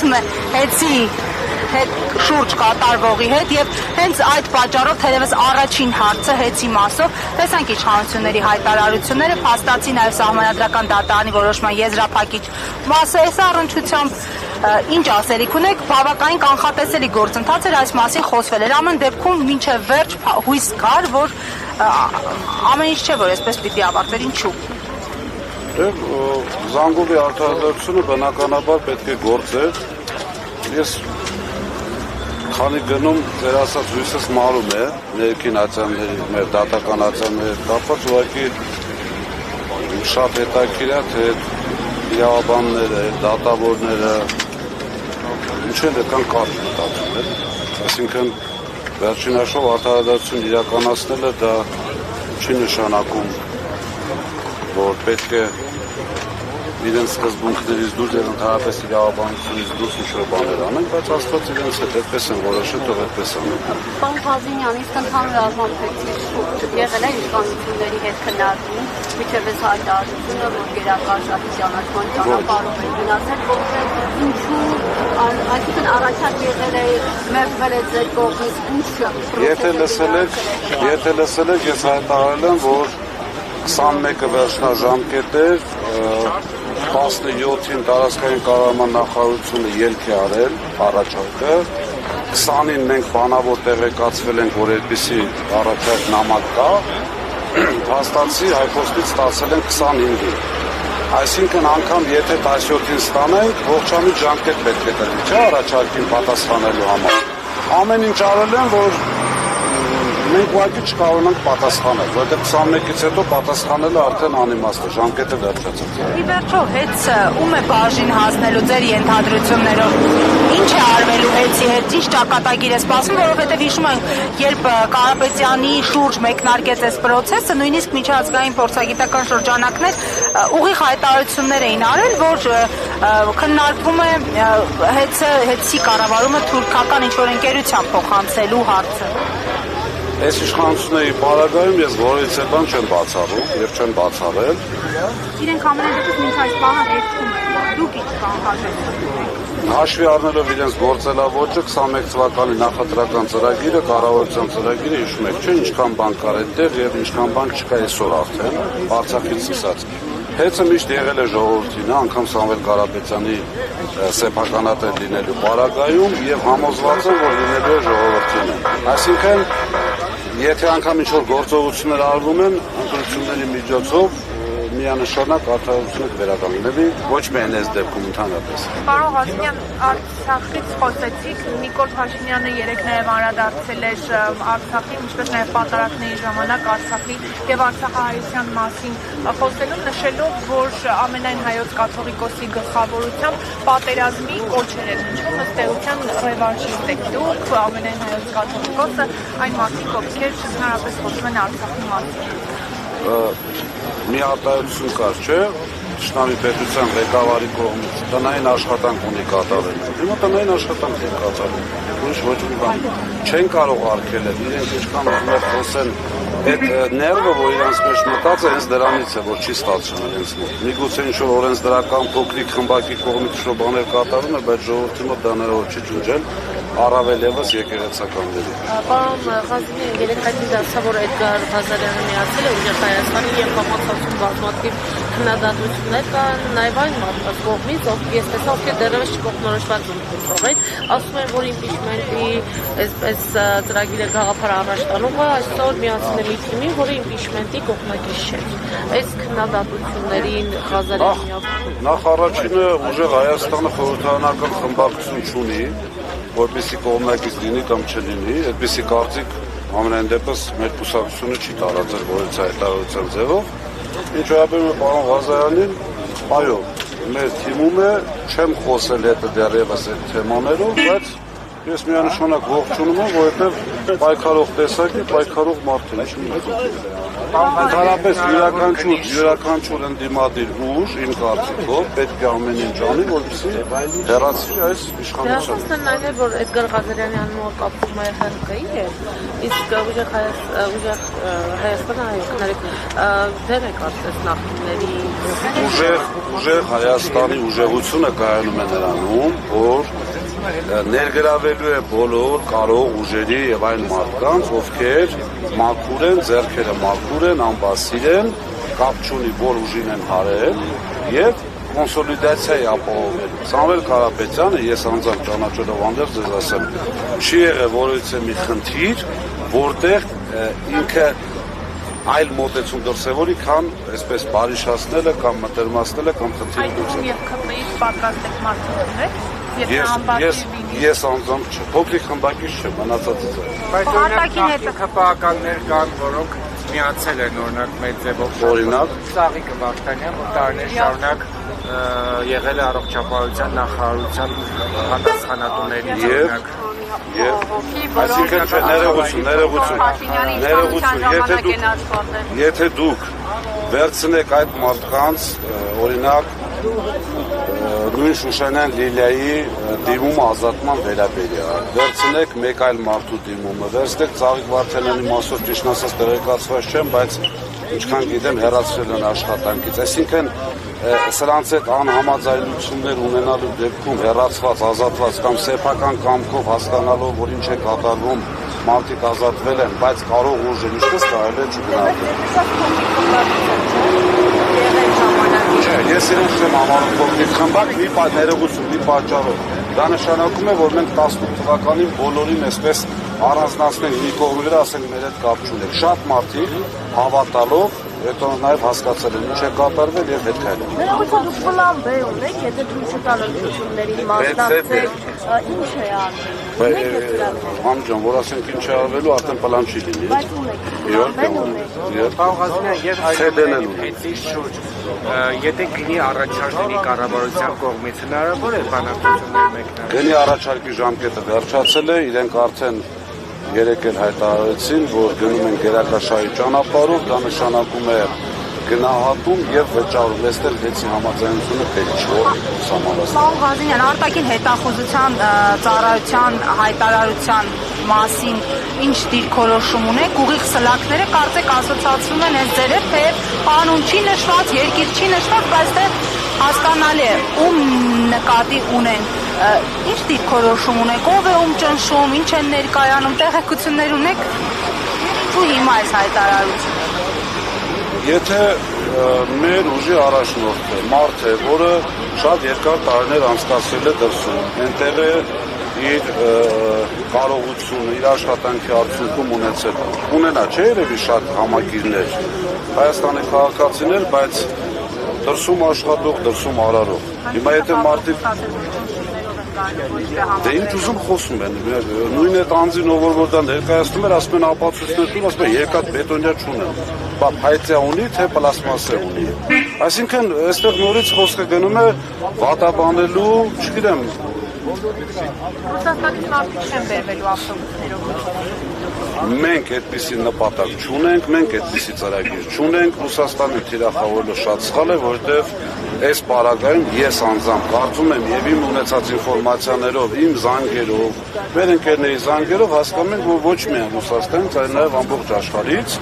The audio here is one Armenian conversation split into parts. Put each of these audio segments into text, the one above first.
միացում է հեցի հետ շուրջ կատարվողի հետ եւ հենց այդ պատճառով թերևս առաջին հարցը հեցի մասով տեսանք իշխանությունների հայտարարությունները փաստացի նաեւ սահմանադրական դատարանի որոշման եզրափակիչ մասը այս առնչությամբ ինչ ասելիք ունեք բավականին կանխատեսելի գործընթաց էր այս մասին խոսվել էր ամեն դեպքում մինչեւ վերջ հույս կար որ ամեն ինչ չէ որ այսպես պիտի ավարտվեր ինչու Զանգուլի արտահայտությունը բնականաբար պետք է գործեր ես քանի գնում ձեր ասած հույսս մարում է ներքին ացանների մեր դատական ացանների կապված ուղղակի շատ հետաքրքիր է թե իրավաբանները դատավորները ինչ են դեռ կարճ մտածում են այսինքն վերջին հաշվով արտահայտություն իրականացնելը դա չի նշանակում որ պետք է իրենց սկզբունքներից դուրս եւ ընդհանրապես իրավաբանությունից դուրս ինչ-որ բաներ անեն, բայց Աստված իրենց հետ այդպես են որոշել, թող այդպես անեն։ Պարոն Ղազենյան, իսկ ընդհանուր առմամբ շուրջ եղել է իշխանությունների հետ քննարկում, միջև այս հայտարարությունը, որ գերակաշառքի ճանաչման ճանապարհով է գնացել, որովհետեւ ինչու այսինքն առաջարկ եղել է մերժվել է ձեր կողմից ինչը։ Եթե լսել եք, ես հայտարարել եմ, որ 21-ը վերջնաժամկետ էր 17-ին տարածքային կառավարման նախարարությունը ելք է արել առաջարկը 20-ին մենք բանավոր տեղեկացվել ենք որ այդպիսի առաջարկ նամակ կա հաստատի հայփոստից ստացել են 25-ին այսինքն անգամ եթե 17-ին ստանենք ողջամիտ ժամկետ պետք է տրվի չէ առաջարկին պատասխանելու համար ամեն ինչ արել են որ մենք ուղղակի չկարողանանք պատասխանել, որովհետև 21-ից հետո պատասխանելը արդեն անիմաստ է, ժամկետը վերջացած է։ Ի վերջո հեծը ում է բաժին հասնելու ձեր ենթադրություններով, ինչ է արվելու հեծի հետ, ինչ ճակատագիր է սպասում, որովհետև հիշում ենք, երբ Կարապետյանի շուրջ մեկնարկեց այս process-ը, նույնիսկ միջազգային փորձագիտական շրջանակներ ուղիղ հայտարարություններ էին արել, որ քննարկվում է հեծի կառավարումը թուրքական ինչ-որ ընկերության փոխանցելու հարցը։ Այս իշխանությունների պարագայում ես որից է բան չեմ բացառում եւ չեմ բացառել։ Իրենք ամենադեպս մինչ այս բանը հետքում են, դուք ինչ կանխատեսում Հաշվի առնելով իրենց գործելավոճը 21 թվականի նախընտրական ծրագիրը, կառավարության ծրագիրը հիշում եք, չէ՞ ինչքան բան կար այդտեղ եւ ինչքան բան չկա այսօր արդեն, Արցախից սկսած։ Հեծը միշտ եղել է ժողովրդին, անգամ Սամվել Կարապետյանի սեփականատեր լինելու պարագայում եւ համոզված եմ, որ լինելու է ժողովրդին։ Այսինքն Եթե անգամ ինչ-որ գործողություններ արվում են, ընտրությունների միջոցով միանշանակ արտահայտությունը կվերականգնվի, ոչ միայն այս դեպքում ընդհանրապես։ Պարոն Ղազենյան, Արցախից խոսեցիք, Նիկոլ Փաշինյանը երեկ նաև անդրադարձել էր Արցախին, ինչպես նաև պատարակների ժամանակ Արցախի եւ արցախահայության մասին խոսելով, նշելով, որ ամենայն հայոց կաթողիկոսի գլխավորությամբ պատերազմի կոչեր են հնչում, ըստ էության ռևանշիստ եք դուք, ամենայն հայոց կաթողիկոսը, այն մարդիկ, ովքեր ընդհանրապես խոսում են Արցախի մասին։ Մի արտահայտություն կար, չէ՞, Թշնամի պետության ղեկավարի կողմից տնային աշխատանք ունի կատարել։ Հիմա տնային աշխատանք են կատարել։ Ուրիշ ոչ մի բան չեն կարող արգելել, իրենք ինչքան ուզում են խոսեն, այդ ներվը, որ իրանց մեջ մտած է, հենց դրանից է, որ չի ստացվում իրենց մոտ։ Միգուցե ինչ-որ օրենսդրական փոքրիկ խմբակի կողմից ինչ-որ բաներ կատարում է, բայց ժողովրդի մոտ դա հնարավոր չի ջնջել, առավել ևս եկեղեցականների։ Պարոն Ղազենյան, երեք հայտնի դարձավ, որ Էդգար Ղազարյանը միացել է Ուժեղ Հայաստանի եւ համակարգում բազմաթիվ քննադատություններ կան նաեւ այն մարդկանց կողմից, ովքեր ովքեր դեռևս չկողմնորոշված ընդունող են, ասում են, որ իմպիչմենտի այսպես ծրագիրը գաղափար առաջ տանողը այսօր միացել է մի թիմին, որը իմպիչմենտի կողմնակից չէ։ Այս քննադատություններին Ղազարյանը նախ առաջինը Ուժեղ Հայաստանը խորհրդարանական խմբակցություն չունի, որպեսզի կողմնակից լինի կամ չլինի, այդպիսի կարծիք ամենայն դեպս մեր կուսակցությունը չի տարածել որից հայտարարության ձևով։ Ինչ վերաբերում է պարոն Ղազարյանին, այո, մեր թիմում է, չեմ խոսել հետը դեռևս այդ թեմաներով, բայց ես միանշանակ ողջունում եմ, որովհետև պայքարող տեսակի, պայքարող մարդ է, ընդհանրապես յուրաքանչյուր ընդդիմադիր ուժ, իմ կարծիքով, պետք է ամեն ինչ անի, որպեսզի հեռացվի այս իշխանությունը։ Դրանցն այն է, որ Էդգար Ղազարյանի անունը կապվում է ՀՀԿ-ի հետ, իսկ Ուժեղ Հայաստանը հայկներեք դեր է կարծես նախնիների Ուժեղ Հայաստանի ուժեղությունը կայանում է նրանում, որ ներգրավելու է բոլոր կարող ուժերի եւ այն մարդկանց, ովքեր մաքուր են, ձեռքերը մաքուր են, անբասիր են, կապ չունի որ ուժին են հարել եւ կոնսոլիդացիայի ապահովել։ Սամվել Կարապետյանը ես անձամբ ճանաչելով անդեր ձեզ ասեմ, չի եղել որևէ մի խնդիր, որտեղ ինքը այլ մոտեցում դրսևորի, քան այսպես բարիշացնելը կամ մտերմացնելը կամ խնդիրը լուծելը։ Այդ ԿՊԻ-ից պատրաստ եք մարդկանց, Ես անձամբ չէ, փոքրիկ խմբակից չէ, մնացածը չէ։ Բայց օրինակ ԿՊԱ-ականներ կան, որոնք միացել են օրինակ մեծ ձևով։ Օրինակ Սաղիկը Վարդանյան, որ տարիներ շարունակ եղել է առողջապահության նախարարության պատասխանատուներից օրինակ։ Այսինքն ներողություն, եթե դուք վերցնեք այդ մարդկանց, օրինակ նույն Շուշանյան Լիլիայի դիմումը ազատման վերաբերյալ, վերցնեք մեկ այլ մարդու դիմումը, վերցնեք Ծաղիկ Վարդանյանի մասով ճիշտ ասած տեղեկացված չեմ, բայց ինչքան գիտեմ հեռացրել են աշխատանքից, այսինքն սրանց հետ անհամաձայնություններ ունենալու դեպքում հեռացված, ազատված կամ սեփական կամքով հասկանալով, որ ինչ է կատարվում, մարդիկ ազատվել են, բայց կարող ուժը ինչպես կարելի է չգնահատել։ Ես իրենց չեմ համարում փոքրիկ խմբակ, մի ներողություն, մի պատճառով։ Դա նշանակում է, որ մենք 18 թվականին բոլորին այսպես առանձնացնենք մի կողմի վրա, ասենք մեր հետ կապ չունենք։ Շատ մարդիկ հավատալով հետո նաև հասկացել են ինչ է կատարվել եւ հետ քայլել։ Ներողություն, դուք պլան B ունեք, եթե դուք շտալությունների մասնակցեք, ինչ է արվելու։ Համջան, որ ասենք ինչ է արվելու, արդեն պլան չի լինի։ Բայց ունեք, Փեցի շուրջ, եթե գնի առաջարկների կառավարության կողմից հնարավոր է բանակցություններ մեկնել։ Գնի առաջարկի ժամկետը վերջացել է, իրենք արդեն երեք էլ հայտարարեցին, որ գնում են գերակաշարի ճանապարհով, դա նշանակում է գնահատում եւ վճարում։ Այստեղ դեցի համաձայնությունը պետք չէ սահմանված։ Պարոն Ղազարյան, արտաքին հետախուզության ծառայության հայտարարության մասին ինչ դիրքորոշում ունեք, ուղիղ սլաքները կարծեք ասոցացվում են այս ձերով, թե կանոն չի նշված, երկիր չի նշված, բայց դե հասկանալի է, ում նկատի ունեն, ինչ դիրքորոշում ունեք, ով է ում ճնշում, ինչ են ներկայանում, տեղեկություններ ունեք, ու հիմա այս հայտարարությունը։ Եթե մեր ուժի առաջնորդը մարդ է, որը շատ երկար տարիներ անցկացրել է դրսում, այնտեղ է իր կարողությունը, իր աշխատանքի արդյունքում ունենա չէ երևի շատ համագիրներ, Հայաստանի քաղաքացիներ, բայց դրսում աշխատող, դրսում արարող։ Հիմա եթե մարդիկ Դե ինչ ուզում խոսում են, նույն այդ անձին ով որ դա ներկայացնում էր, ասում են ապացույցներ տուր, ասում են երկաթ բետոնյա չունեն, փայտյա ունի, թե պլաստմասե ունի։ Այսինքն, այստեղ նորից խոսքը գնում է վատաբանելու, չգիտեմ։ Ռուսաստանից մարդիկ չեն բերվելու ավտոբուսներով։ Մենք այդպիսի նպատակ չունենք, մենք այդպիսի ծրագիր չունենք, Ռուսաստանը թիրախավորելը շատ սխալ է, որովհետև այս պարագայում ես անձամբ կարծում եմ եւ իմ ունեցած ինֆորմացիաներով, իմ զանգերով, մեր ընկերների զանգերով հասկանում ենք, որ ոչ միայն Ռուսաստանից, այլ նաեւ ամբողջ աշխարհից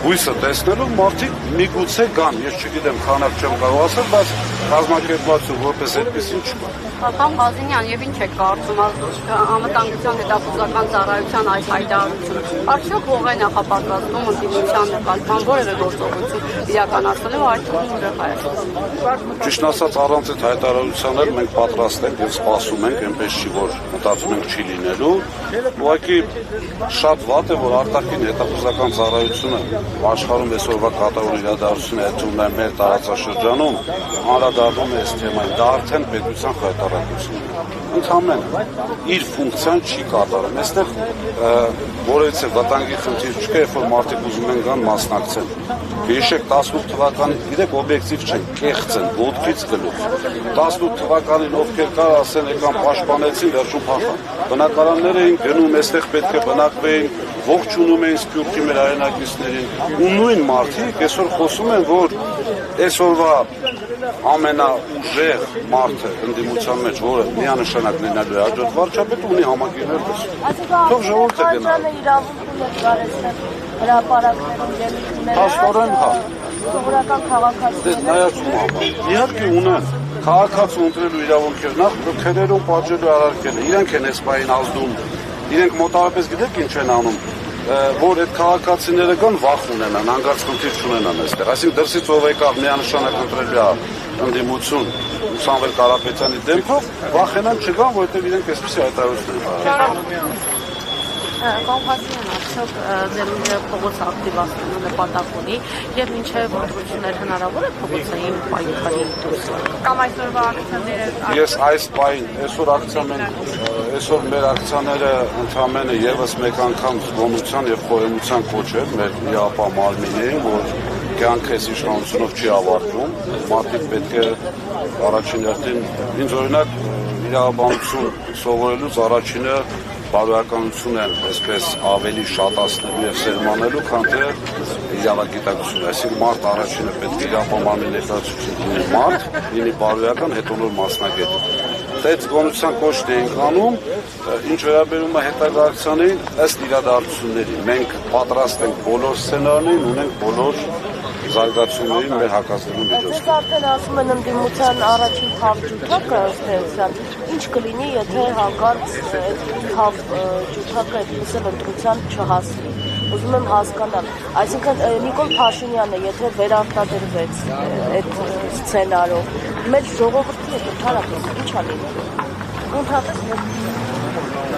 հույսը տեսնելով մարդիկ միգուցե գան, ես չգիտեմ, քանակ չեմ կարող ասել, բայց կազմակերպվածություն որպես այդպեսին չկա։ Պարոն Ղազարյան, եւ ինչ է կարծում անվտանգության հետախուզական ծառայության այս հայտարարությունը։ Արդյոք ող է նախապատրաստում ընդդիմության նկատմամբ որևէ գործողություն իրականացնելու այդ ուժը Հայաստանում։ Ճիշտ ասած, առանց այդ հայտարարության էլ մենք պատրաստ ենք եւ սպասում ենք, այնպես չի որ մտածում ենք չի լինելու։ Ուղղակի շատ վատ է, որ արտաքին հետախուզական ծառայությունը աշխարհում այսօրվա կատարող իրադարձությունները, այդ թվում մեր տարածաշրջանում անդրադառնում է այս թեմային, դա արդեն պետության խայտարակություն է։ Ընդհանրեն իր ֆունկցիան չի կատարում։ Այստեղ որևէ վտանգի խնդիր չկա, երբ որ մարդիկ ուզում են գան մասնակցեն։ Հիշեք 18 թվականին, գիտեք, օբյեկտիվ չեն, կեղծ են, ոտքից գլուխ։ 18 թվականին ովքեր կար ասեն եկան պաշտպանեցին, վերջում փախան։ Բնակարաններ էին գնում, այստեղ պետք է բնակվեին, ողջունում էին սփյուռքի մեր հայրենակիցներին։ Ու նույն մարդիկ այսօր խոսում են, որ այսօրվա ամենաուժեղ մարդը ընդդիմության մեջ, որը միանշանակ լինելու է հաջորդ վարչապետը, ունի համագիրներ դրսում։ Թող ժողովուրդը գնա։ Հրապարակներում դեմքները Աստորեն հա։ Սովորական քաղաքացիները նայածում համար։ Իհարկե ունեն։ քաղաքացու ընտրելու իրավունքեր նախ քերերում պատժելու արարքելը։ Իրենք են այս բային ազդում։ Իրենք մոտավորապես գիտեք ինչ են անում, որ այդ քաղաքացիները կան վախ ունենան, հանգարց խնդիր չունենան այստեղ։ Այսինքն դրսից ով եկավ միանշանակ ընտրելու է ընդդիմություն Սամվել Կարապետյանի դեմքով, վախենան չգան, որովհետև իրենք այսպեսի հայտարարություններ են։ Կոմպասիան արդյոք ձեր փողոց ակտիվացնելու նպատակ ունի եւ մինչեւ ընտրություններ հնարավոր է փողոցային պայքարի դուրս Կամ այսօրվա ակցիաները Ես այս պայն, այսօր մեր ակցիաները ընդհանրապես եւս մեկ անգամ զգոնության եւ խոհեմության կոչել մեր իրապա մարմիններին, որ կյանքը այս իշխանությունով չի ավարտվում, մարդիկ պետք է առաջին հերթին ինձ օրինակ իրավաբանություն սովորելուց առաջինը բարոյականություն են այսպես ավելի շատացնելու եւ սերմանելու, քան թե իրավագիտակցություն։ Այսինքն մարդ առաջինը պետք է իրավաբանի ներկայացություն ունի մարդ, լինի բարոյական, հետո նոր մասնագետ։ Այդ զգոնության կոչն ենք անում, ինչ վերաբերում է հետագա ակցիաներին, ըստ իրադարձությունների։ Մենք պատրաստ ենք բոլոր սցենարներին, ունենք բոլոր զարգացումներին մեր հակազդելու միջոցով։ Ես արդեն ասում եմ ընդդիմության առաջին թավջութակը ստեղծան, ինչ կլինի, եթե հանկարծ թավջութակը այդպես էլ ընտրության չհասնի։ Ուզում եմ հասկանալ, այսինքն Նիկոլ Փաշինյանը, եթե վերարտադրվեց այդ սցենարով, մեր ժողովրդի հետ ընդհանրապես ինչ է լինելու։ Ընդհանրապես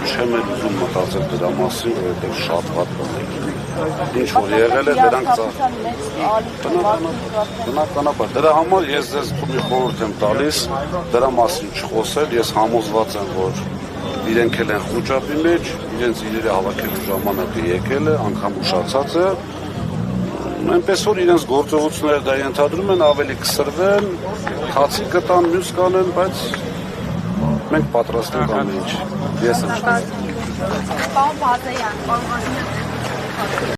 չեմ ուզում մտածել դրա մասին, որովհետև շատ վատ բաներ։ Ինչ որ եղել է դրանք բնականաբար դրա համար ես ձեզ մի խորհուրդ եմ տալիս դրա մասին չխոսել, ես համոզված եմ, որ իրենք էլ են խոճապի մեջ, իրենց իրերը հավաքելու ժամանակը եկել է, անգամ ուշացած է, այնպես որ իրենց գործողությունները դա ենթադրում են ավելի կսրվեն, քացի կտան, մյուս կանեն, բայց մենք պատրաստ ենք ամեն ինչ։ Ես եմ։ Պարոն Բազեյան,